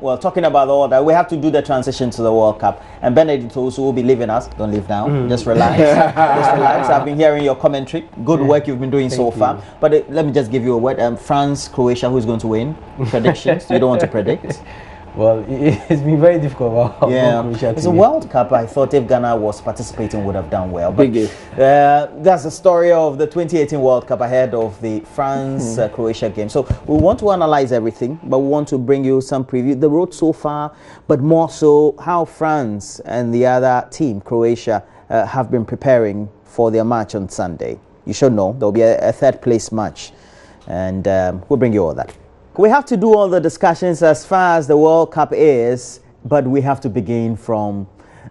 well, talking about all that, we have to do the transition to the World Cup. And Benedict also will be leaving us. Don't leave now. Just relax. Just relax. I've been hearing your commentary. Good work you've been doing so far. But let me just give you a word. France, Croatia, who's going to win? Predictions? You don't want to predict? Well, it's been very difficult. It's a World Cup. I thought if Ghana was participating would have done well. But that's the story of the 2018 World Cup ahead of the France-Croatia game. So we want to analyze everything, but we want to bring you some preview. The road so far, but more so how France and the other team, Croatia, have been preparing for their match on Sunday. You should know there will be a third place match, and we'll bring you all that. We have to do all the discussions as far as the World Cup is, but we have to begin from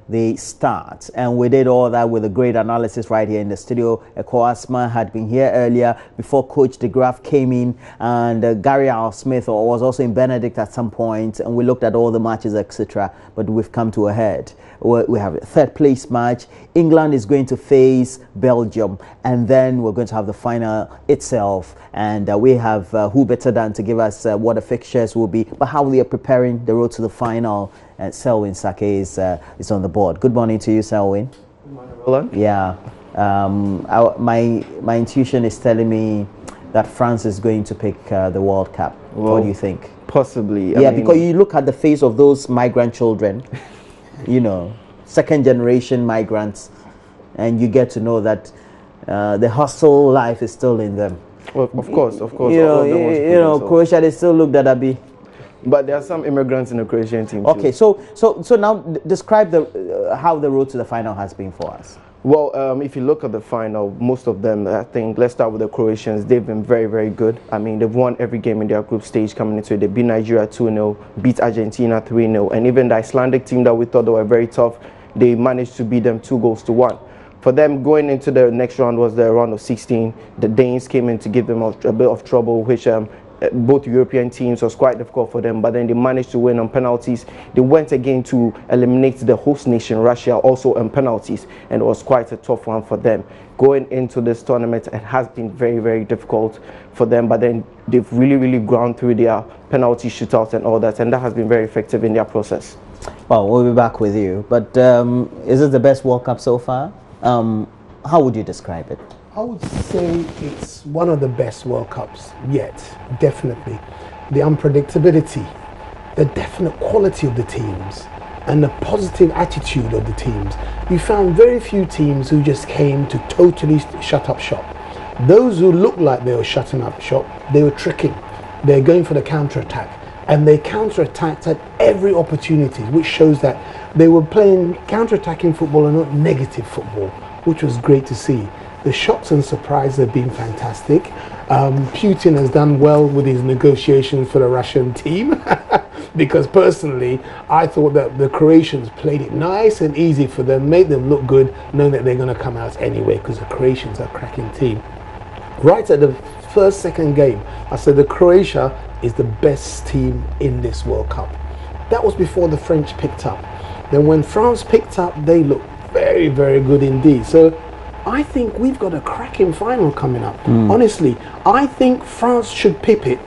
the start. And we did all that with a great analysis right here in the studio. Eko Asma had been here earlier before Coach De Graaf came in, and Gary Al Smith was also in Benedict at some point, and we looked at all the matches, etc. But we've come to a head. We have a third place match. England is going to face Belgium, and then we're going to have the final itself. And we have who better than to give us what the fixtures will be, but how we are preparing the road to the final. And Selwyn Sake is on the board. Good morning to you, Selwyn. Good morning, Roland. Yeah. My intuition is telling me that France is going to pick the World Cup. Well, what do you think? Possibly. I mean, because you look at the face of those migrant children, you know, second generation migrants, and you get to know that the hustle life is still in them. Well, of course. You know, Croatia, they still look that Abi. But there are some immigrants in the Croatian team. Okay, so now describe how the road to the final has been for us. Well, if you look at the final, most of them, I think, let's start with the Croatians. They've been very, very good. I mean, they've won every game in their group stage coming into it. They beat Nigeria 2-0, beat Argentina 3-0, and even the Icelandic team that we thought they were very tough, they managed to beat them 2-1. For them, going into the next round was the round of 16. The Danes came in to give them a bit of trouble, which both European teams was quite difficult for them, but then they managed to win on penalties. They went again to eliminate the host nation, Russia, also on penalties, and it was quite a tough one for them. Going into this tournament, it has been very, very difficult for them, but then they've really, really ground through their penalty shootouts and all that, and that has been very effective in their process. Well, we'll be back with you, but is it the best World Cup so far? How would you describe it? I would say it's one of the best World Cups yet, definitely. The unpredictability, the definite quality of the teams, and the positive attitude of the teams. You found very few teams who just came to totally shut up shop. Those who looked like they were shutting up shop, they were tricking. They're going for the counter-attack. And they counter-attacked at every opportunity, which shows that they were playing counter-attacking football and not negative football, which was great to see. The shocks and surprises have been fantastic. Putin has done well with his negotiations for the Russian team because personally, I thought that the Croatians played it nice and easy for them, made them look good, knowing that they're going to come out anyway because the Croatians are a cracking team. Right at the second game, I said the Croatia is the best team in this World Cup. That was before the French picked up. Then when France picked up, they looked very, very good indeed. So I think we've got a cracking final coming up. Honestly, I think France should pip it.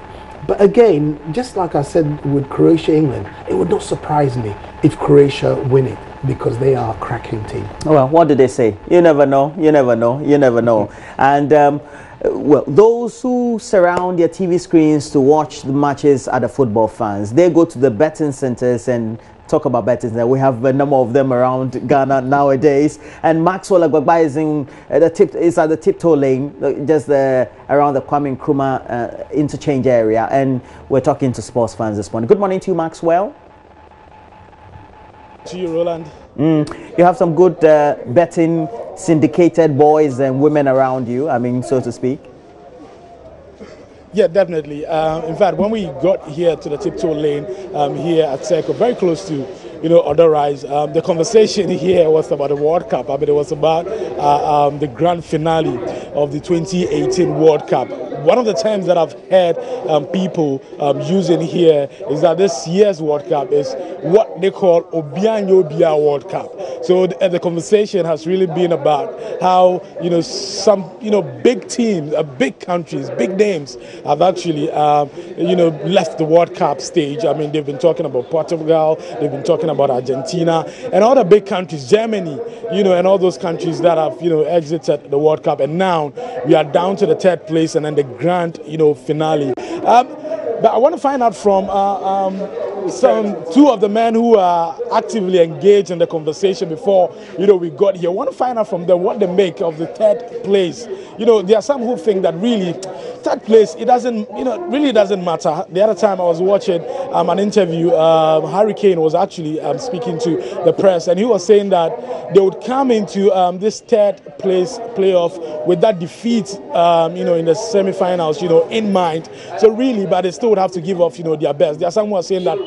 But again, just like I said with Croatia, England, it would not surprise me if Croatia win it because they are a cracking team. Well, what did they say? You never know, you never know, you never know. And well, those who surround their TV screens to watch the matches are the football fans. They go to the betting centers and talk about betting. We have a number of them around Ghana nowadays, and Maxwell Agbagba is at the tiptoe lane, just around the Kwame Nkrumah interchange area, and we're talking to sports fans this morning. Good morning to you, Maxwell. To you, Roland. You have some good betting syndicated boys and women around you, I mean, so to speak. Yeah, definitely. In fact, when we got here to the tiptoe lane here at Circle, very close to, other rides, the conversation here was about the World Cup. I mean, it was about the grand finale of the 2018 World Cup. One of the terms that I've heard people using here is that this year's World Cup is what they call Obianyo Bia World Cup. So the conversation has really been about how, some, big teams, big countries, big names have actually, left the World Cup stage. I mean, they've been talking about Portugal, they've been talking about Argentina, and all the big countries, Germany, and all those countries that have, exited the World Cup. And now we are down to the third place and then the grand, finale. But I want to find out from two of the men who are actively engaged in the conversation before we got here. I want to find out from them what they make of the third place. There are some who think that really third place, it doesn't really doesn't matter. The other time I was watching an interview, Harry Kane was actually speaking to the press, and he was saying that they would come into this third place playoff with that defeat in the semi-finals in mind. So really, but they still would have to give off their best. There are some who are saying that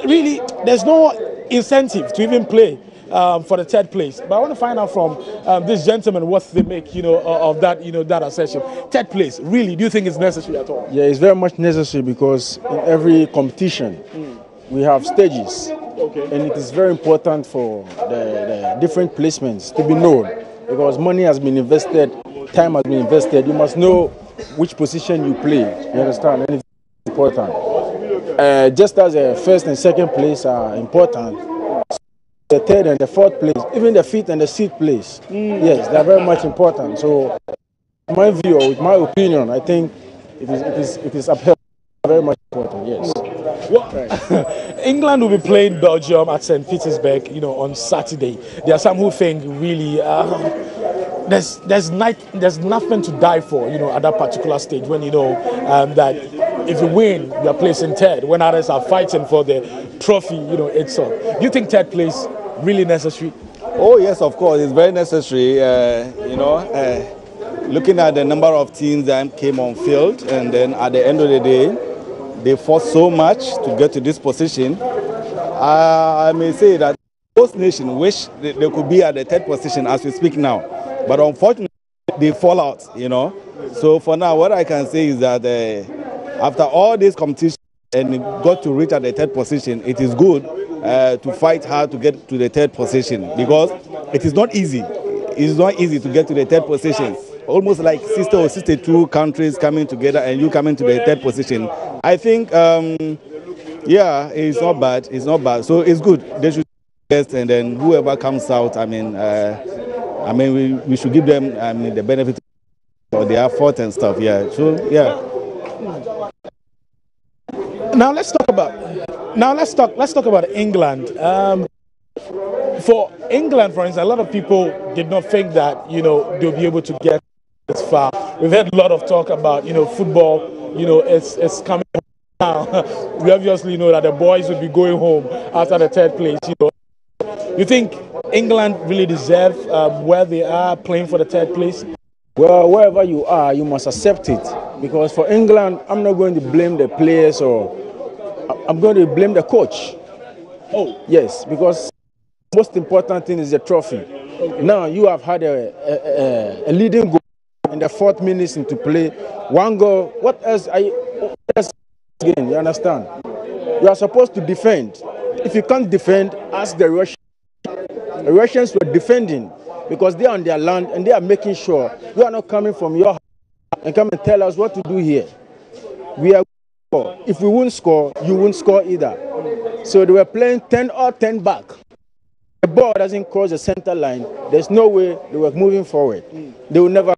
really there's no incentive to even play for the third place. But I want to find out from this gentleman what they make of that that assertion. Third place, really, do you think it's necessary at all? Yeah, it's very much necessary because in every competition we have stages, and it is very important for the different placements to be known, because money has been invested, time has been invested. You must know which position you play. You understand? And it's important. Just as the first and second place are important, the third and the fourth place, even the fifth and the sixth place, yes, they are very much important. So, in my view, with my opinion, I think it is upheld, very much important. Yes. Well, England will be playing Belgium at St. Petersburg, on Saturday. There are some who think really there's nothing to die for, at that particular stage when that if you win, you are placing third. When others are fighting for the trophy, itself. Do you think third place really necessary? Oh yes, of course, it's very necessary. Looking at the number of teams that came on field, and then at the end of the day, they fought so much to get to this position. I may say that most nations wish they could be at the third position as we speak now, but unfortunately they fall out. So for now, what I can say is that after all this competition and got to reach at the third position, it is good to fight hard to get to the third position, because it is not easy. It is not easy to get to the third position. Almost like 60 or 62 countries coming together and you coming to the third position. I think, yeah, it's not bad. It's not bad. So it's good. They should test, and then whoever comes out, we should give them the benefit of the effort and stuff. Yeah. So yeah. Now let's talk about England. For England, for instance, a lot of people did not think that they'll be able to get this far. We've had a lot of talk about football. It's coming now. We obviously know that the boys will be going home after the third place. You think England really deserve where they are playing for the third place? Well, wherever you are, you must accept it, because for England, I'm not going to blame the players, or I'm going to blame the coach. Oh, yes, because the most important thing is the trophy. Okay. Now you have had a leading goal in the 4th minute into play. One goal. What else are you? Again, you understand? You are supposed to defend. If you can't defend, ask the Russians. The Russians were defending because they are on their land and they are making sure you are not coming from your house and come and tell us what to do here. We are. If we won't score, you won't score either. So they were playing 10 or 10 back. The ball doesn't cross the center line. There's no way they were moving forward. They will never.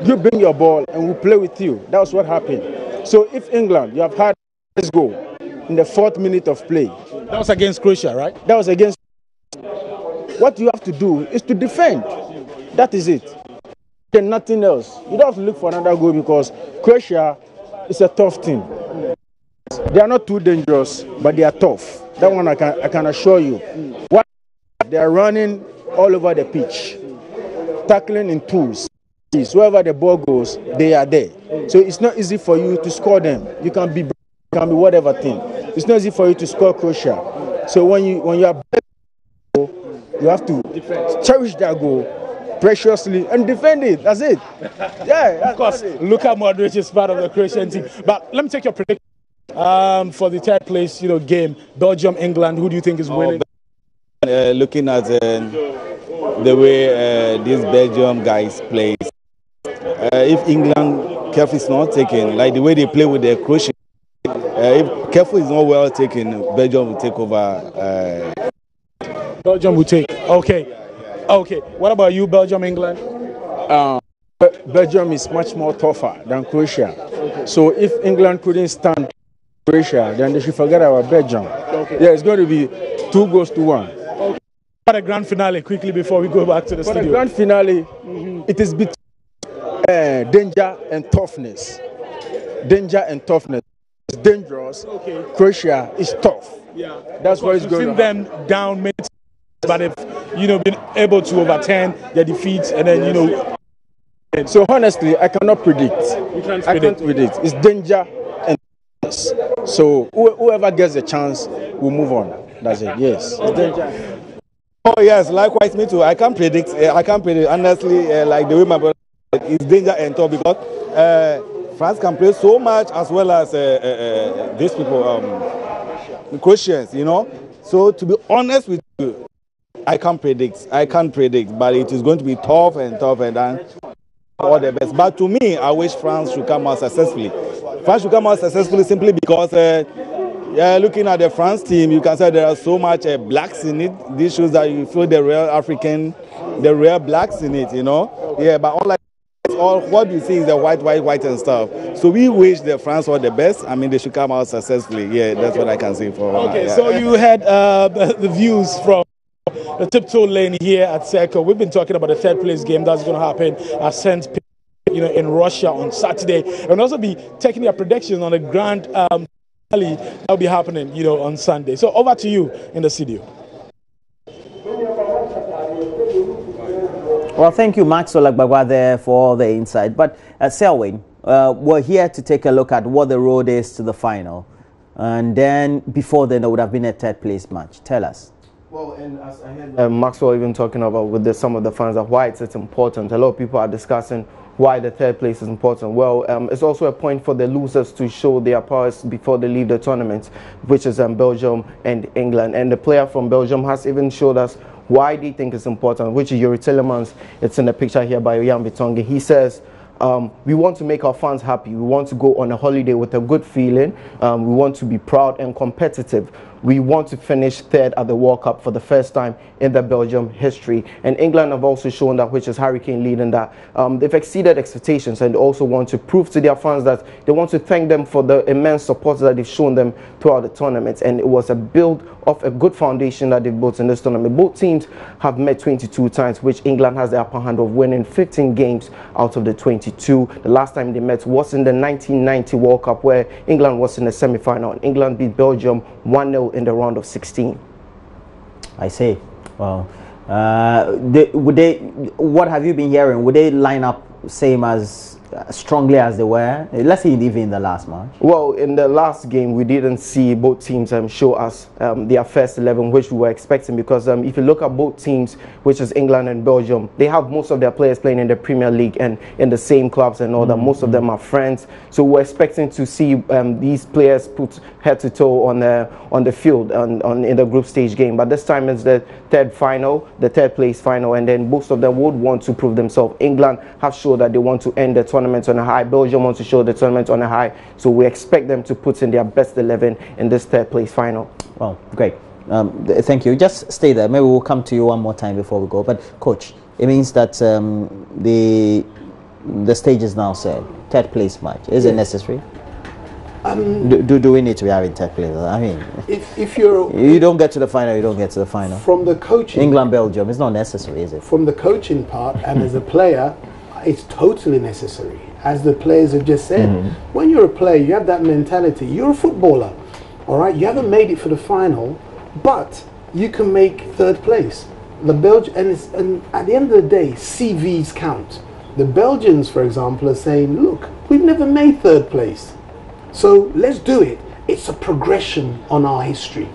You bring your ball and we'll play with you. That's what happened. So if England, you have had this goal in the 4th minute of play. That was against Croatia, right? That was against. What you have to do is to defend. That is it. And nothing else. You don't have to look for another goal, because Croatia is a tough team. They are not too dangerous, but they are tough. That one I can assure you. What they are running all over the pitch, tackling in twos. Wherever the ball goes, they are there. So it's not easy for you to score them. You can be whatever thing. It's not easy for you to score Croatia. So when you are, you have to cherish that goal preciously and defend it. That's it. Yeah, of course. Luka Modric is part of the Croatian team. But let me take your prediction for the third place, game. Belgium, England. Who do you think is winning? looking at the way these Belgium guys play, if England careful is not taken, like the way they play with the Croatia, if careful is not well taken, Belgium will take over. Belgium will take. Okay. Okay. What about you, Belgium, England? Belgium is much more tougher than Croatia. So if England couldn't stand Croatia, then they should forget about Belgium. Okay. Yeah, it's going to be 2-1. Okay. For the grand finale, quickly before we go back to the studio. For the grand finale, it is between danger and toughness. Danger and toughness. It's dangerous. Okay. Croatia is tough. Yeah. That's what it's going to happen. Them down minutes, but if been able to overturn their defeats and then So honestly, I cannot predict. You can't I can't predict. It's danger and toughness. So whoever gets the chance will move on. That's it. Yes. It's danger. Oh yes, likewise me too. I can't predict. Honestly, like the way my brother said, it's danger and tough because France can play so much as well as these people, Croatians. So to be honest with you, I can't predict. But it is going to be tough and all the best. But to me, I wish France should come out successfully. France should come out successfully simply because. Looking at the France team, you can say there are so much blacks in it. This shows that you feel the real African, the real blacks in it, Yeah, but all what you see is the white and stuff. So we wish the France all the best. I mean, they should come out successfully. Yeah, that's what I can say for. Okay, so you had the views from the tiptoe lane here at Circle. We've been talking about the third place game that's going to happen at St. Petersburg, in Russia on Saturday, and also be taking their predictions on the grand. That'll be happening, on Sunday. So over to you in the studio. Well, thank you, Maxwell Agbagwa, there for all the insight. But Selwyn, we're here to take a look at what the road is to the final, and then before then there would have been a third place match. Tell us. Well, and as I heard Maxwell even talking about with some of the fans of why it's important. A lot of people are discussing why the third place is important. Well, it's also a point for the losers to show their powers before they leave the tournament, which is Belgium and England. And the player from Belgium has even showed us why they think it's important, which is Yuri Tillemans. It's in the picture here by Jan Bitongi. He says, we want to make our fans happy. We want to go on a holiday with a good feeling. We want to be proud and competitive. We want to finish third at the World Cup for the first time in the Belgium history. And England have also shown that, which is Harry Kane leading that. They've exceeded expectations and also want to prove to their fans that they want to thank them for the immense support that they've shown them throughout the tournament. And it was a build of a good foundation that they've built in this tournament. Both teams have met 22 times, which England has the upper hand of winning 15 games out of the 22. The last time they met was in the 1990 World Cup, where England was in the semi-final. And England beat Belgium 1-0 in the round of 16. I see. Well, what have you been hearing? Would they line up same as strongly as they were? Let's say even in the last match. Well, in the last game, we didn't see both teams show us their first 11, which we were expecting, because if you look at both teams, which is England and Belgium, they have most of their players playing in the Premier League and in the same clubs and all that. Most of them are friends, so we're expecting to see these players put head to toe on the field in the group stage game. But this time it's the third place final, and then most of them would want to prove themselves. England have showed that they want to end the tournament on a high. Belgium wants to show the tournament on a high, so we expect them to put in their best 11 in this third place final. Well, great. Thank you. Just stay there. Maybe we'll come to you one more time before we go. But coach, it means that the stage is now set. Third place match, is it necessary? Do we need to be having third place? I mean, if you don't get to the final, you don't get to the final. From the coaching, England, Belgium, it's not necessary, is it? From the coaching part, and as a player, it's totally necessary. As the players have just said, when you're a player, you have that mentality. You're a footballer, all right? You haven't made it for the final, but you can make third place. The and at the end of the day, CVs count. The Belgians, for example, are saying, look, we've never made third place, so let's do it. It's a progression on our history.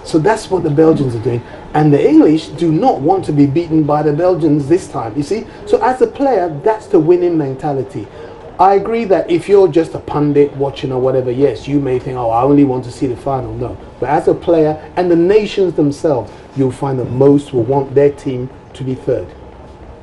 So that's what the Belgians are doing. And the English do not want to be beaten by the Belgians this time, you see. So as a player, that's the winning mentality. I agree that if you're just a pundit watching or whatever, yes, you may think, oh, I only want to see the final. No. But as a player and the nations themselves, you'll find that most will want their team to be third.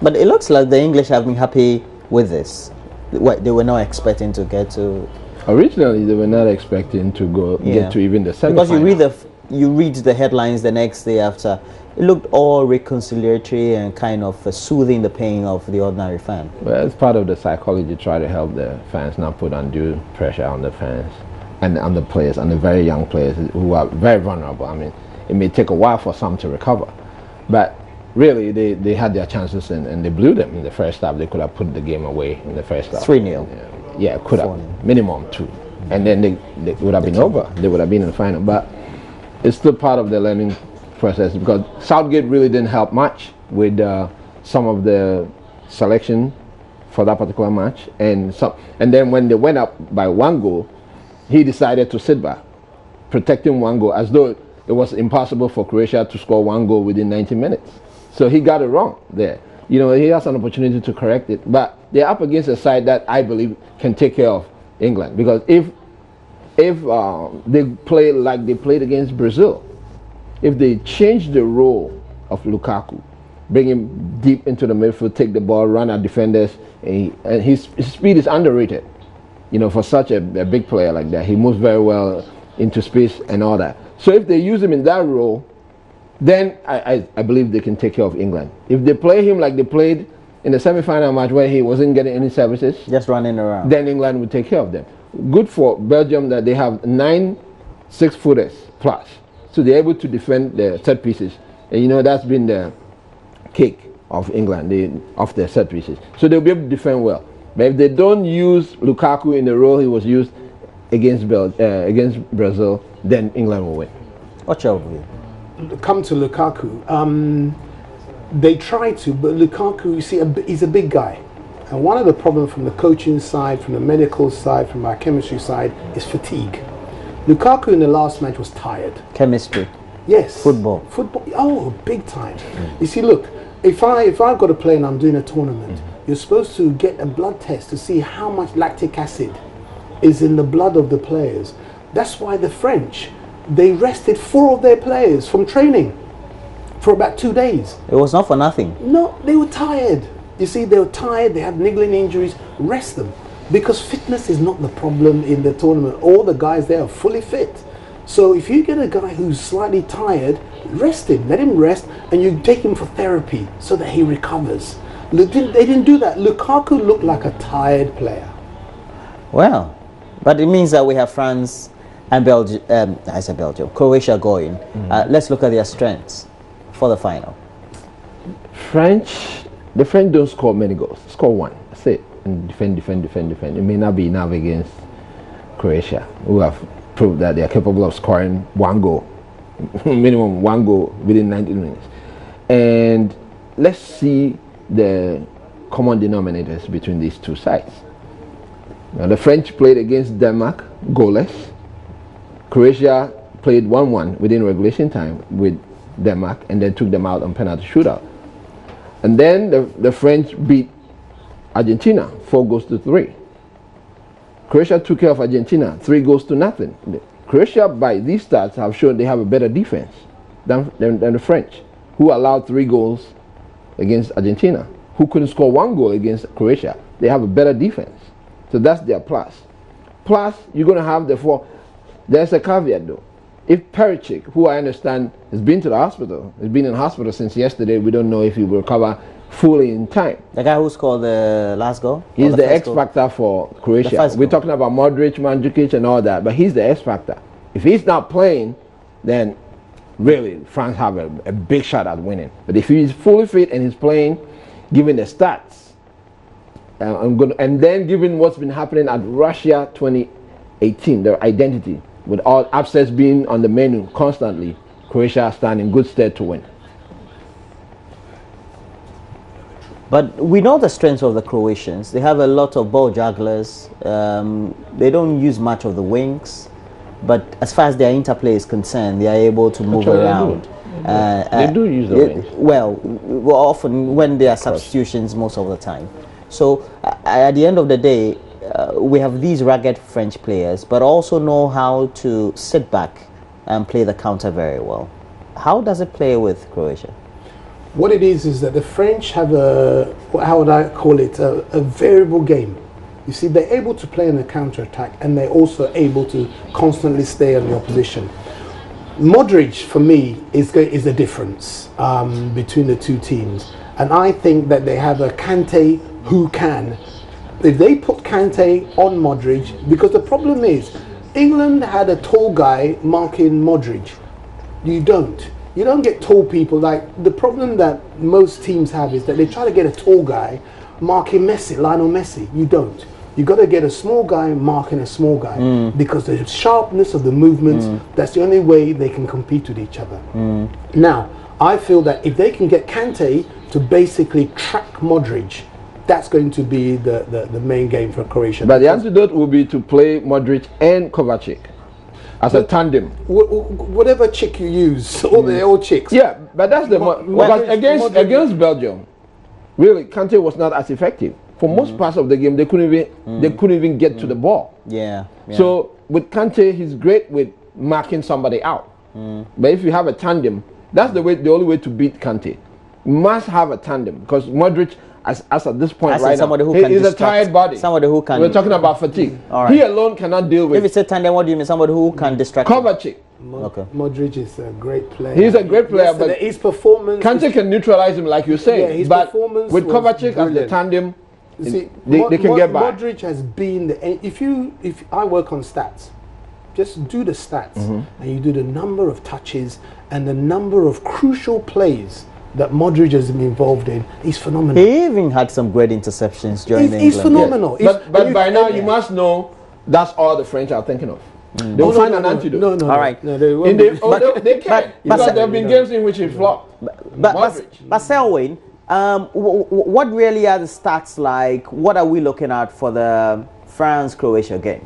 But it looks like the English have been happy with this. What, they were not expecting to get to... Originally, they were not expecting to get to even the semi-final. Because you read the headlines the next day after. It looked all reconciliatory and kind of soothing the pain of the ordinary fan. Well, it's part of the psychology, try to help the fans, not put undue pressure on the fans and on the players, and the very young players who are very vulnerable. I mean, it may take a while for some to recover, but really they had their chances and they blew them in the first half. They could have put the game away in the first half. 3-0. Yeah, could have. Minimum 2. And then they would have been over. They would have been in the final. But it's still part of the learning process, because Southgate really didn't help much with some of the selection for that particular match, and then when they went up by 1 goal, he decided to sit back, protecting 1 goal, as though it was impossible for Croatia to score 1 goal within 90 minutes. So he got it wrong there. You know, he has an opportunity to correct it, but they're up against a side that I believe can take care of England, because if they play like they played against Brazil, if they change the role of Lukaku, bring him deep into the midfield, take the ball, run at defenders, and his speed is underrated. You know, for such a big player like that, he moves very well into space and all that. So if they use him in that role, then I believe they can take care of England. If they play him like they played in the semi-final match where he wasn't getting any services, just running around, then England will take care of them. Good for Belgium that they have 9 6-footers plus. So they're able to defend the set pieces. And you know, that's been the kick of England, of their set pieces. So they'll be able to defend well. But if they don't use Lukaku in the role he was used against Brazil, then England will win. What's your view? Come to Lukaku. They try to, but Lukaku, you see, he's a big guy. And one of the problems from the coaching side, from the medical side, from our chemistry side, is fatigue. Lukaku in the last match was tired. Chemistry. Yes. Football. Oh, big time. You see, look, if I've got a player and I'm doing a tournament, you're supposed to get a blood test to see how much lactic acid is in the blood of the players. That's why the French, they rested 4 of their players from training for about 2 days. It was not for nothing. No, they were tired. You see, they were tired, they had niggling injuries. Rest them. Because fitness is not the problem in the tournament. All the guys there are fully fit. So if you get a guy who's slightly tired, rest him, let him rest, and you take him for therapy so that he recovers. They didn't do that. Lukaku looked like a tired player. Well, but it means that we have France and Belgium, Croatia going. Let's look at their strengths for the final. The French don't score many goals. Score 1. That's it. And defend. It may not be enough against Croatia, who have proved that they are capable of scoring 1 goal, minimum 1 goal within 90 minutes. And let's see the common denominators between these two sides. Now, the French played against Denmark, goalless. Croatia played 1-1 within regulation time with Denmark and then took them out on penalty shootout. And then the French beat Argentina 4-3. Croatia took care of Argentina 3-0. Croatia, by these stats, have shown they have a better defense than the French, who allowed 3 goals against Argentina, who couldn't score 1 goal against Croatia. They have a better defense. So that's their plus. Plus, you're going to have the 4. There's a caveat though. If Perisic, who I understand has been to the hospital, has been in hospital since yesterday, we don't know if he will recover fully in time. The guy who scored the last goal? He's the X factor for Croatia. We're talking about Modric, Mandzukic and all that, but he's the X factor. If he's not playing, then really France have a big shot at winning. But if he's fully fit and he's playing, given the stats, and then given what's been happening at Russia 2018, their identity, with all upsets being on the menu constantly, Croatia stand in good stead to win. But we know the strengths of the Croatians. They have a lot of ball jugglers. They don't use much of the wings. But as far as their interplay is concerned, they are able to move around. They do use the wings. Well, often when there are substitutions most of the time. So at the end of the day, we have these rugged French players, but also know how to sit back and play the counter very well. How does it play with Croatia? What it is that the French have a, how would I call it, a variable game. You see, they're able to play in the counter-attack, and they're also able to constantly stay on the opposition. Modric, for me, is the difference between the two teams. And I think that they have a Kante who can. If they put Kante on Modric, because the problem is, England had a tall guy marking Modric. You don't. You don't get tall people. Like, the problem that most teams have is that they try to get a tall guy marking Messi, Lionel Messi. You don't. You got to get a small guy marking a small guy, because the sharpness of the movements, that's the only way they can compete with each other. Now, I feel that if they can get Kante to basically track Modric, that's going to be the main game for Croatia. But the antidote will be to play Modric and Kovacic as a tandem. Whatever chick you use, they're all chicks. Yeah, but that's the because against Belgium, really Kante was not as effective. For most parts of the game, they couldn't even get to the ball. Yeah. So with Kante, he's great with marking somebody out. But if you have a tandem, that's the only way to beat Kante. You must have a tandem, because Modric, as at this point right now, he's a tired body. Somebody who can. We're talking about fatigue. Right. He alone cannot deal with. If it's a tandem, what do you mean? Somebody who can distract. Kovacic. Okay. Modric is a great player. He's a great player, but his performance. Kante can neutralize him, like you say. Yeah, his but performance with Kovacic as the tandem, they can get by. Modric has been the. If I work on stats, just do the stats, and you do the number of touches and the number of crucial plays that Modric has been involved in. He's phenomenal. He even had some great interceptions during England. He's phenomenal. Yes. But by now you must know that's all the French are thinking of. They'll find an antidote. All right. No, they won't. They can. Because there have been games in which he flopped. But Selwyn, what really are the stats like? What are we looking at for the France-Croatia game?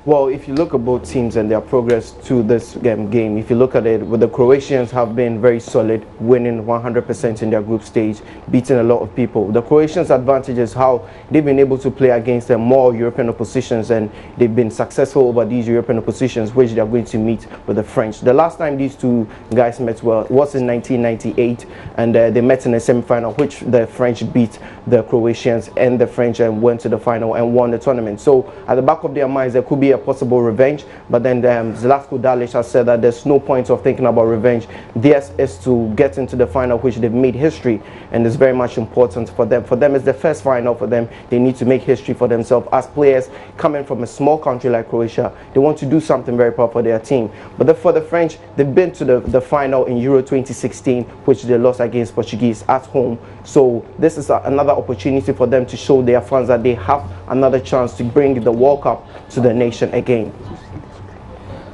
Well, if you look at both teams and their progress to this game, if you look at it, the Croatians have been very solid, winning 100% in their group stage, beating a lot of people. The Croatians' advantage is how they've been able to play against the more European oppositions, and they've been successful over these European oppositions, which they are going to meet with the French. The last time these two guys met was in 1998, and they met in a semi-final, which the French beat the Croatians, and the French went to the final and won the tournament. So at the back of their minds, there could be a possible revenge, but then Zlatko Dalic has said that there's no point of thinking about revenge. Theirs is to get into the final, which they've made history, and it's very much important for them. For them, it's the first final for them. They need to make history for themselves. As players coming from a small country like Croatia, they want to do something very proud for their team. But for the French, they've been to the final in Euro 2016, which they lost against Portuguese at home. So this is another opportunity for them to show their fans that they have another chance to bring the World Cup to the nation again.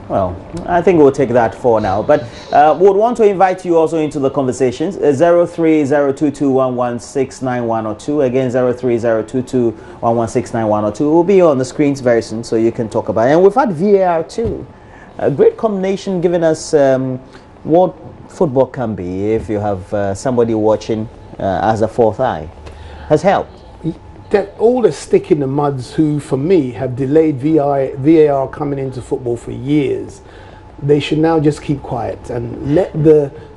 Well, I think we'll take that for now. But we would want to invite you also into the conversations. 030221169102. Again, 030221169102. We'll be on the screens very soon, so you can talk about it. And we've had VAR too. A great combination, giving us what football can be if you have somebody watching as a fourth eye. Has helped. That all the stick in the muds who, for me, have delayed VAR coming into football for years, they should now just keep quiet and let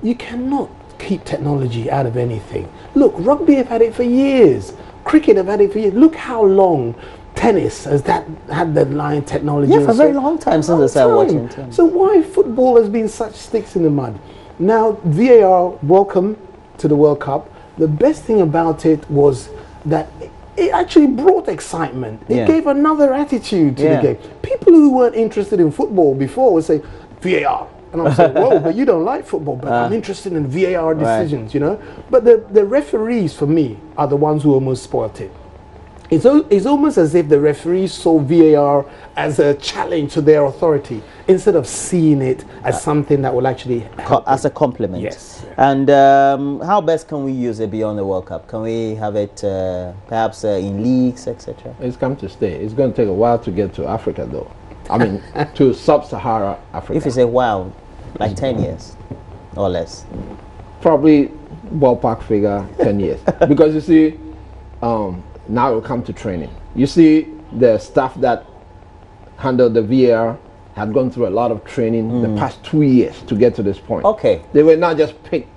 you cannot keep technology out of anything. Look, rugby have had it for years. Cricket have had it for years. Look how long tennis has had the line technology. Yeah, for a very long time since I started watching tennis. So why football has been such sticks in the mud? Now, VAR, welcome to the World Cup. The best thing about it was that it actually brought excitement. It gave another attitude to the game. People who weren't interested in football before would say, VAR. And I'm saying, whoa, but you don't like football, but I'm interested in VAR decisions, you know. But the referees, for me, are the ones who almost spoilt it. It's almost as if the referees saw VAR as a challenge to their authority instead of seeing it as something that will actually help as a compliment. Yes. And how best can we use it beyond the World Cup? Can we have it perhaps in leagues, etc.? It's come to stay. It's going to take a while to get to Africa, though. I mean, to sub-Sahara Africa. If you say, wow, like 10 years or less? Probably ballpark figure 10 years. Because you see, now it will come to training. You see, the staff that handled the VAR had gone through a lot of training the past 2 years to get to this point. Okay. They were not just picked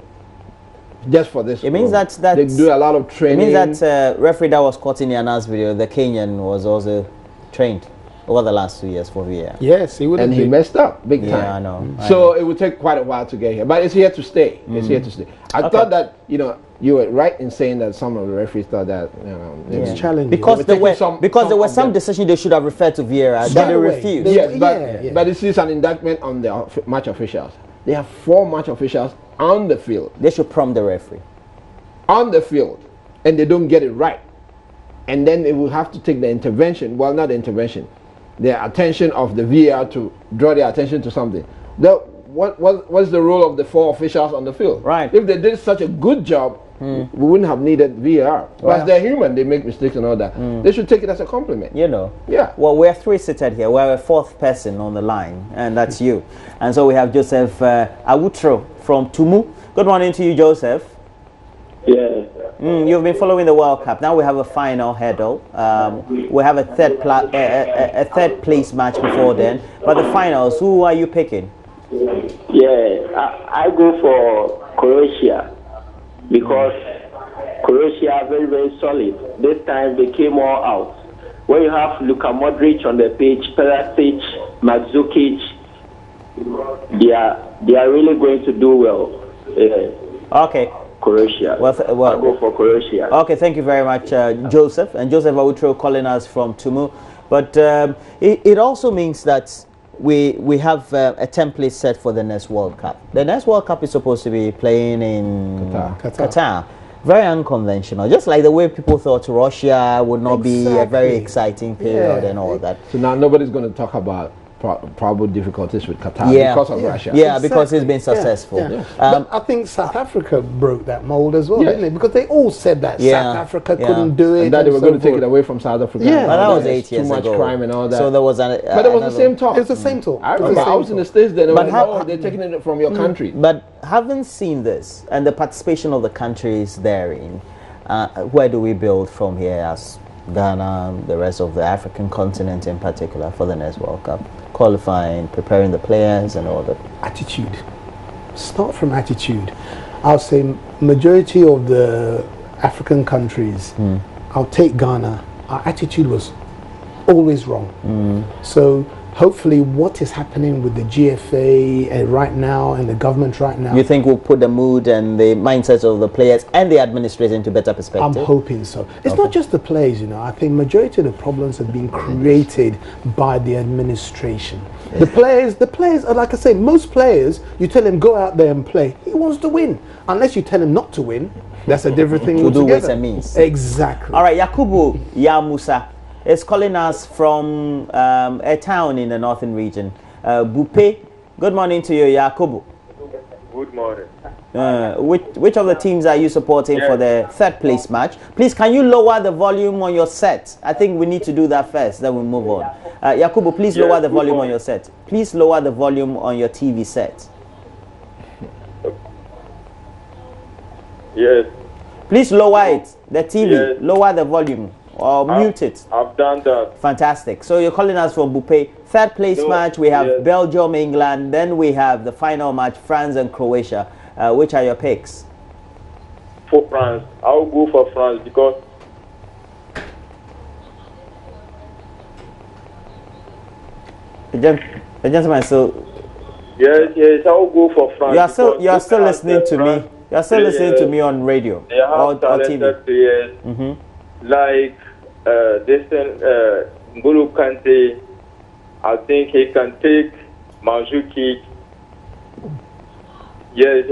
just for this. It means that they do a lot of training. It means that referee that was caught in the Anas video, the Kenyan, was also trained over the last 2 years for VAR. Yes, he would. And he messed up big time. Yeah, I know. So it would take quite a while to get here, but it's here to stay. It's here to stay. I thought that you were right in saying that some of the referees thought that it's challenging because there were some decisions they should have referred to VAR that they refused. Yes, but this is an indictment on the match officials. They have 4 match officials on the field. They should prompt the referee on the field, and they don't get it right, and then they will have to take the intervention. Well, not the intervention, the attention of the VAR to draw their attention to something. What's the role of the 4 officials on the field? Right. If they did such a good job, we wouldn't have needed VAR. But they're human; they make mistakes and all that. They should take it as a compliment. Yeah. Well, we're 3 seated here. We're a 4th person on the line, and that's you. And so we have Joseph Awutro from Tumu. Good morning to you, Joseph. Yeah. You've been following the World Cup. Now we have a final hurdle. We have a third place match before then. But the finals, who are you picking? Yeah, I go for Croatia because Croatia are very, very solid. This time they came all out. When you have Luka Modric on the pitch, Perisic, Mandzukic, they are really going to do well. Okay. Croatia. Well, I'll go for Croatia. Okay, thank you very much, Joseph. And Joseph Awutro calling us from Tumu. But it also means that we have a template set for the next World Cup. The next World Cup is supposed to be playing in Qatar. Very unconventional, just like the way people thought Russia would not be a very exciting period and all that. So now nobody's going to talk about probable difficulties with Qatar because of Russia. Yeah, because it's been successful. But I think South Africa broke that mold as well, didn't it? Because they all said that South Africa couldn't do it. And that they were going to take it away from South Africa. Yeah, but that was 8 years ago. Too much crime and all that. So there was but it was the same talk. It was the same talk. I remember I was in the States then. But they're taking it from your country. But having seen this and the participation of the countries therein, where do we build from here as Ghana, the rest of the African continent in particular, for the next World Cup? Qualifying, preparing the players and all that. Attitude. Start from attitude. I'll say majority of the African countries, I'll take Ghana, our attitude was always wrong. So hopefully what is happening with the GFA right now and the government right now, you think will put the mood and the mindsets of the players and the administrators into better perspective? I'm hoping so. It's not just the players, I think majority of the problems have been created by the administration. The players, like I say, most players, you tell him go out there and play, he wants to win. Unless you tell him not to win, that's a different thing altogether. Do ways and means. Exactly. All right, Yakubu Yamusa is calling us from a town in the northern region. Bupe. Good morning to you, Yakubu. Good morning. Which of the teams are you supporting for the 3rd place match? Please, can you lower the volume on your set? I think we need to do that first, then we'll move on. Yakubu, please lower the volume on your set. Please lower the volume on your TV set. Yes. Please lower it, the TV, lower the volume. Or mute it. I've done that. Fantastic. So you're calling us from Bupe. 3rd place match, we have Belgium, England. Then we have the final match, France and Croatia. Which are your picks? For France. I'll go for France because... The gentleman, so... Yes, I'll go for France. You are still listening to me. You are still listening to me on radio they have or TV. Players. Like N'Golo Kante, I think he can take Mandzukic. Yes.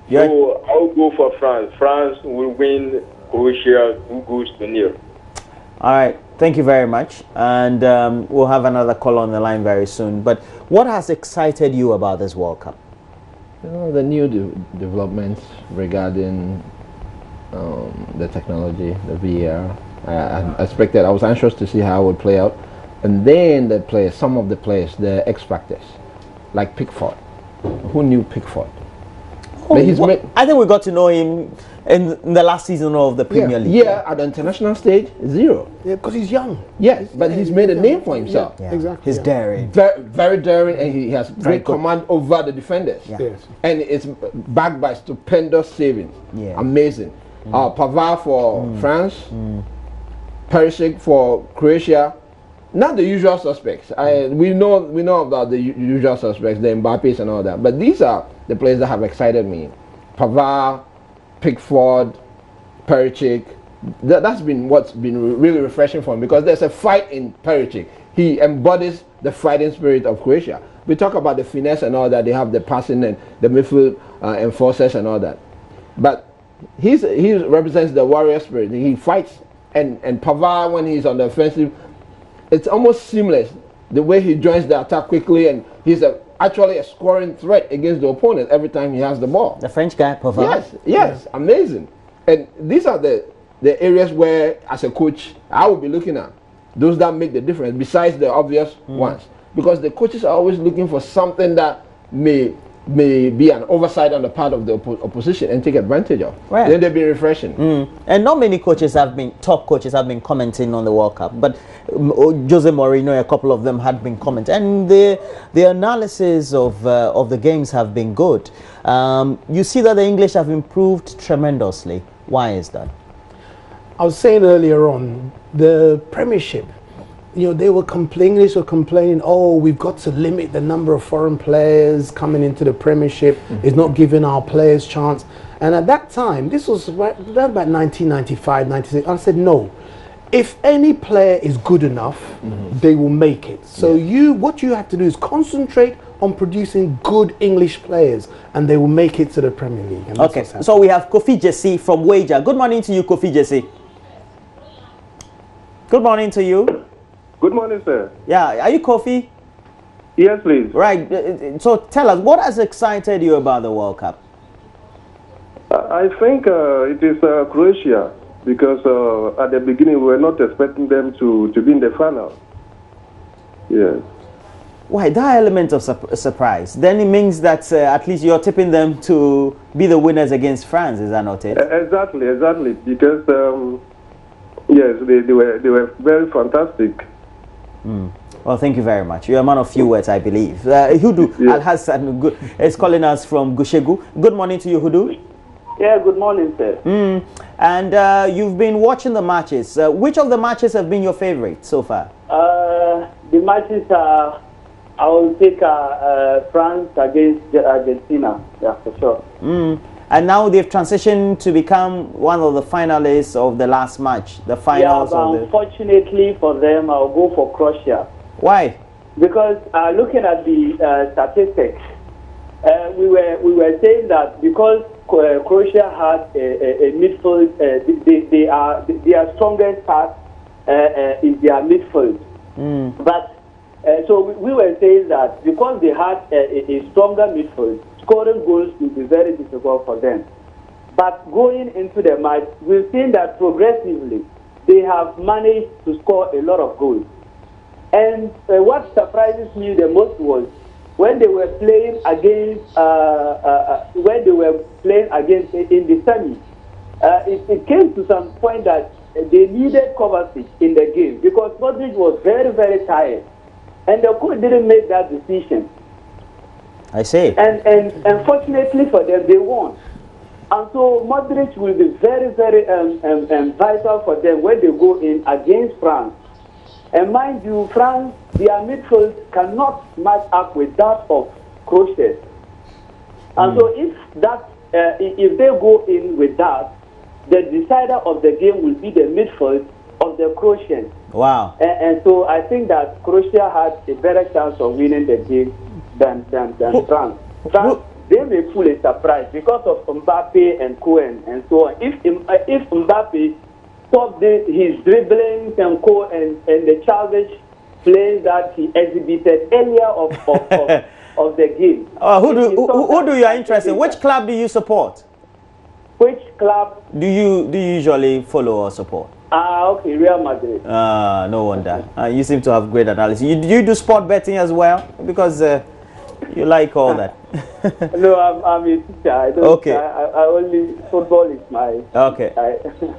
So I'll go for France. France will win Croatia 2-0. All right. Thank you very much. And we'll have another call on the line very soon. But what has excited you about this World Cup? The new developments regarding the technology, the VAR. I was anxious to see how it would play out. And then the players, some of the players, the X factors, like Pickford. Who knew Pickford? But he's made, I think we got to know him in the last season of the Premier League. Yeah, at the international stage, 0. Yeah, because he's young. Yes, but he's made a name for himself. Yeah. Exactly. He's daring. Very, very daring, and he has great command over the defenders. Yeah. Yes. And it's backed by stupendous savings. Yeah. Amazing. Pavard for France, Perisic for Croatia. Not the usual suspects. We know about the usual suspects, the Mbappes and all that. But these are the players that have excited me. Pavard, Pickford, Perisic. That's been what's been really refreshing for him, because there's a fight in Perisic. He embodies the fighting spirit of Croatia. We talk about the finesse and all that. They have the passing and the midfield enforcers and all that. But he represents the warrior spirit. He fights, and Pavard, when he's on the offensive, it's almost seamless the way he joins the attack quickly, and he's actually a scoring threat against the opponent every time he has the ball. The French guy, Pavard. Yes, amazing. And these are the areas where, as a coach, I will be looking at those that make the difference, besides the obvious ones, because the coaches are always looking for something that may be an oversight on the part of the opposition and take advantage of. Right. Then they've been refreshing. And not many top coaches have been commenting on the World Cup, but Jose Mourinho, a couple of them had been commenting, and the analysis of the games have been good. You see that the English have improved tremendously. Why is that? I was saying earlier on, the Premiership, English were complaining, oh, we've got to limit the number of foreign players coming into the Premiership. It's not giving our players chance. And at that time, this was about 1995, 96, I said, no. If any player is good enough, they will make it. So what you have to do is concentrate on producing good English players, and they will make it to the Premier League. And okay, so we have Kofi Jesse from Wager. Good morning to you, Kofi Jesse. Good morning to you. Good morning, sir. Yeah, are you Kofi? Yes, please. Right, so tell us, what has excited you about the World Cup? I think it is Croatia, because at the beginning we were not expecting them to be in the final. Yes. Why, that element of surprise? Then it means that at least you're tipping them to be the winners against France, is that not it? Exactly, because yes, they were very fantastic. Well, thank you very much. You're a man of few words, I believe. Hudu Al-Hassan is calling us from Gushegu. Good morning to you, Hudu. Yeah, good morning, sir. And you've been watching the matches. Which of the matches have been your favorite so far? The matches are, I will take France against Argentina, yeah, for sure. And now they've transitioned to become one of the finalists of the last match, the finals. Yeah, but unfortunately for them, I'll go for Croatia. Why? Because looking at the statistics, we were saying that because Croatia had a midfield, their strongest part is their midfield. But so we were saying that because they had a stronger midfield, scoring goals will be very difficult for them. But going into the match, we've seen that progressively they have managed to score a lot of goals. And what surprises me the most was when they were playing against in the semi. It came to some point that they needed Kovacic in the game because Modric was very, very tired, and the coach didn't make that decision. I see. And unfortunately for them, they won. And so Modric will be very, very vital for them when they go in against France. And mind you, France, their midfield cannot match up with that of Croatia. And so if they go in with that, the decider of the game will be the midfield of the Croatians. Wow. And so I think that Croatia had a better chance of winning the game than France. France, they may pull a surprise because of Mbappe and Cohen and so on. If Mbappe stopped his dribblings and the childish plays that he exhibited earlier of the game. Who do you are interested in? Which club do you support? Which club do you usually follow or support? Okay, Real Madrid. No wonder. You seem to have great analysis. You do sport betting as well? Because You like all that? No, I'm a teacher. I don't. Okay. I only football is my. Okay.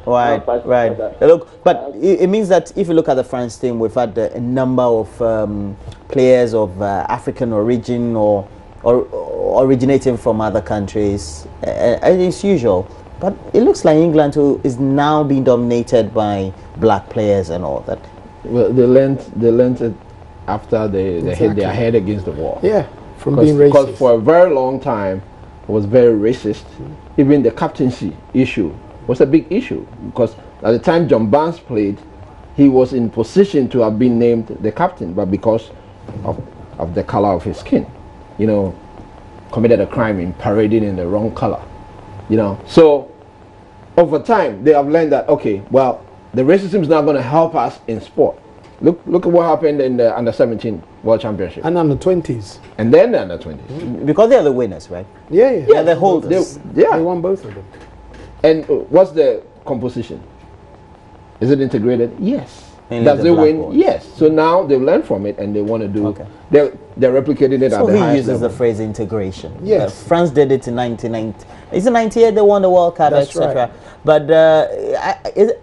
Right. Look, but it means that if you look at the France team, we've had a number of players of African origin or originating from other countries. It's usual, but it looks like England too is now being dominated by black players and all that. Well, they learned it after they hit their head against the wall. Yeah, from being racist. Because for a very long time, it was very racist. Even the captaincy issue was a big issue because at the time John Barnes played, he was in position to have been named the captain, but because of the color of his skin, you know, committed a crime in parading in the wrong color, you know. So over time, they have learned that, okay, well, the racism is not going to help us in sport. Look at what happened in the under-17 World Championship. And under-20s. And then the under-20s. Because they're the winners, right? Yeah. They're the holders. They won both of them. And what's the composition? Is it integrated? Yes. Mainly Does the it black win? board. Yes. So now they've learned from it and they want to do. Okay. They're replicating it at the So he highest uses level. the phrase integration. Yes. France did it in 1990. Is it 98 they won the World Cup, That's etc. right. But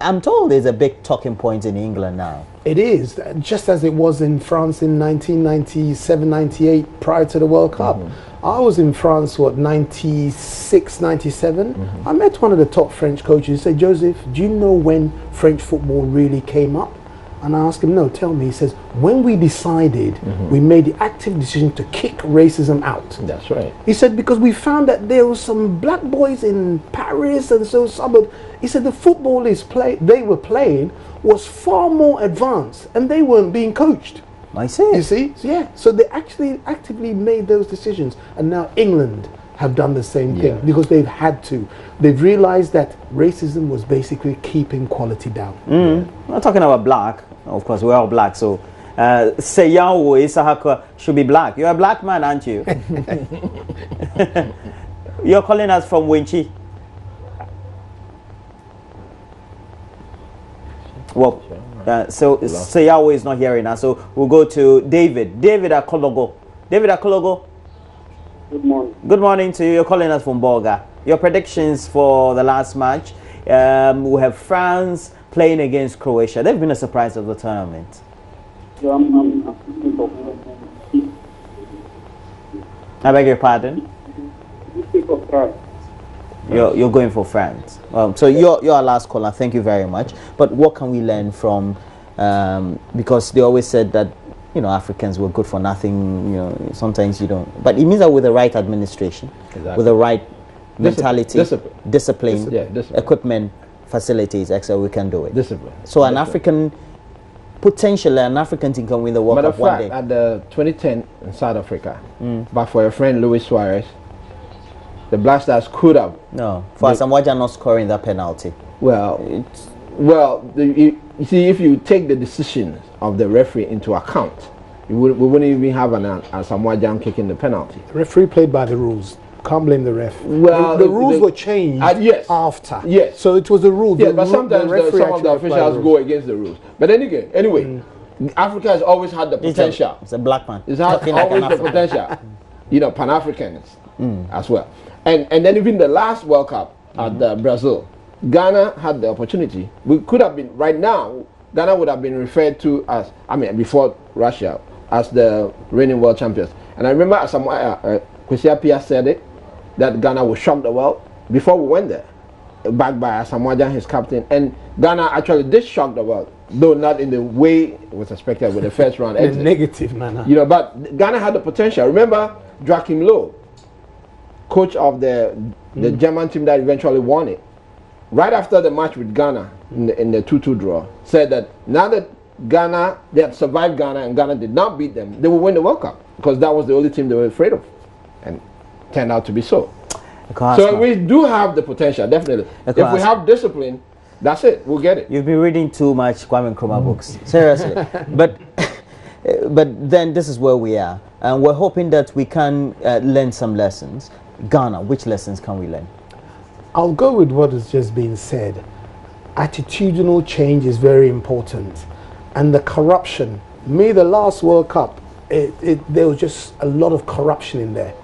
I'm told there's a big talking point in England now. It is, just as it was in France in 1997, 98, prior to the World Cup. I was in France, 96, 97. I met one of the top French coaches. He said, Joseph, do you know when French football really came up? And I asked him, no, tell me. He says, when we decided, we made the active decision to kick racism out. That's right. He said, because we found that there were some black boys in Paris and so suburbs. He said the football they were playing was far more advanced and they weren't being coached. I see. You see? Yeah. So they actually actively made those decisions. And now England have done the same thing because they've had to. They've realized that racism was basically keeping quality down. We're not talking about black. Of course, we're all black. So, Seyawo Isahaka should be black. You're a black man, aren't you? You're calling us from Winchi. Well, so Seyawo is not hearing us. So we'll go to David. David Akologo. David Akologo. Good morning. Good morning to you. You're calling us from Bolga. Your predictions for the last match. We have France playing against Croatia. They've been a surprise of the tournament. Yeah, I beg your pardon? France. You're going for France. So you're our last caller. Thank you very much. But what can we learn from? Because they always said that, you know, Africans were good for nothing. You know, sometimes you don't. But it means that with the right administration, with the right mentality, discipline, equipment, facilities, etc., we can do it. Discipline. So an African team can win the World Cup one day. At the 2010 in South Africa, but for your friend Luis Suarez, the Black Stars could have. No, for Asamoah Gyan not scoring that penalty. Well, you see, if you take the decisions of the referee into account, we wouldn't even have an Asamoah Gyan kicking the penalty. The referee played by the rules. Can't blame the ref. Well, the rules were changed after. Yes. So it was the rule. Yeah, but sometimes some of the officials go against the rules. But then again, anyway, Africa has always had the potential. It's a black man. It's always the potential. You know, Pan-Africans as well. And then even the last World Cup at Brazil, Ghana had the opportunity. We could have been, right now, Ghana would have been referred to as, before Russia, as the reigning world champions. And I remember Kwesi Appiah said it, that Ghana would shock the world before we went there, backed by Asamoah Gyan, his captain. And Ghana actually did shock the world, though not in the way it was expected with the first round exit. In a negative manner. You know, but Ghana had the potential. Remember Joachim Low, coach of the German team that eventually won it, right after the match with Ghana in the 2-2 draw, said that now that Ghana, they had survived Ghana and Ghana did not beat them, they will win the World Cup because that was the only team they were afraid of. And turned out to be so. So we do have the potential, definitely. If we have discipline, that's it. We'll get it. You've been reading too much Kwame Nkrumah books. Seriously. But then this is where we are. And we're hoping that we can learn some lessons. Ghana, which lessons can we learn? I'll go with what has just been said. Attitudinal change is very important. And the corruption. The last World Cup, there was just a lot of corruption in there.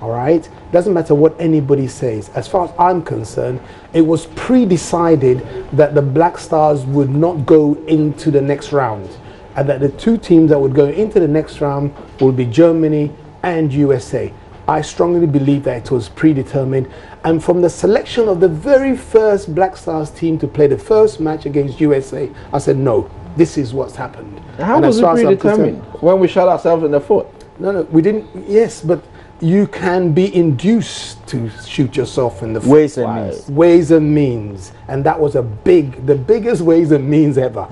All right, doesn't matter what anybody says. As far as I'm concerned, it was pre-decided that the Black Stars would not go into the next round, and that the two teams that would go into the next round would be Germany and USA. I strongly believe that it was predetermined, and from the selection of the very first Black Stars team to play the first match against USA, I said, no, this is what's happened. How was it predetermined when we shot ourselves in the foot? No, we didn't. Yes, but you can be induced to shoot yourself in the foot. Ways and means. Ways and means. And that was the biggest ways and means ever.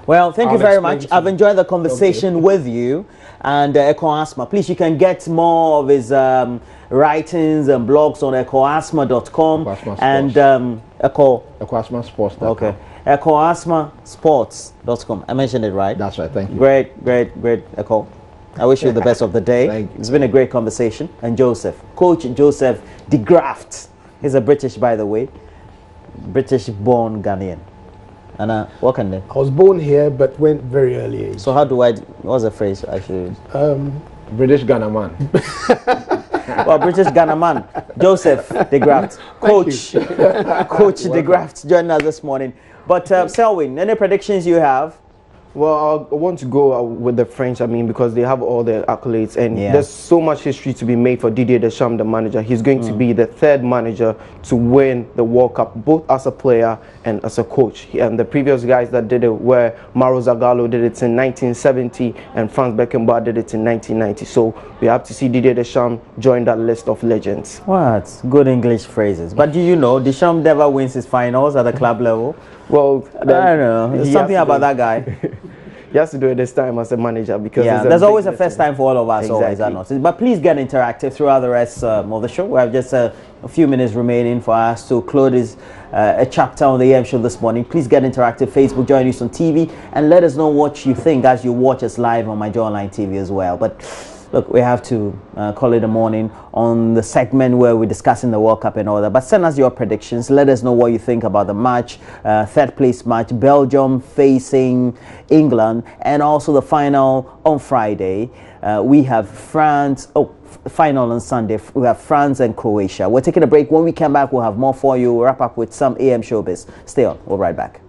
Well, thank you very much. I've enjoyed the conversation with you. And Eko Asma, please, you can get more of his writings and blogs on ekoasma.com and ekoasmasports.com. Okay. ekoasmasports.com. I mentioned it right? That's right. Thank you. Great, Eko. I wish you the best of the day. Thank you. It's been a great conversation. And Joseph, Coach Joseph de Graft. He's a British, by the way. British-born Ghanaian. And what can they? I was born here, but went very early age. So how do what's the phrase I should use? British Ghana man. Well, British Ghana man. Joseph de Graft. Coach de Graft joining us this morning. But Selwyn, any predictions you have? Well, I want to go with the French, because they have all the accolades, and there's so much history to be made for Didier Deschamps, the manager. He's going to be the third manager to win the World Cup, both as a player and as a coach. And the previous guys that did it were Mauro Zagallo did it in 1970, and Franz Beckenbauer did it in 1990. So we have to see Didier Deschamps join that list of legends. What? Good English phrases. But do you know Deschamps never wins his finals at the club level? Well, I don't know. There's something about that guy. He has to do it this time as a manager, because there's always a first time for all of us. Exactly. Always, that not. But please get interactive throughout the rest of the show. We have just a few minutes remaining for us to close a chapter on the AM show this morning. Please get interactive. Facebook, JoyNews on TV, and let us know what you think as you watch us live on my Joy Online TV as well. But look, we have to call it a morning on the segment where we're discussing the World Cup and all that. But send us your predictions. Let us know what you think about the match, third place match, Belgium facing England, and also the final on Friday. We have France. Final on Sunday. We have France and Croatia. We're taking a break. When we come back, we'll have more for you. We'll wrap up with some AM showbiz. Stay on. We'll be right back.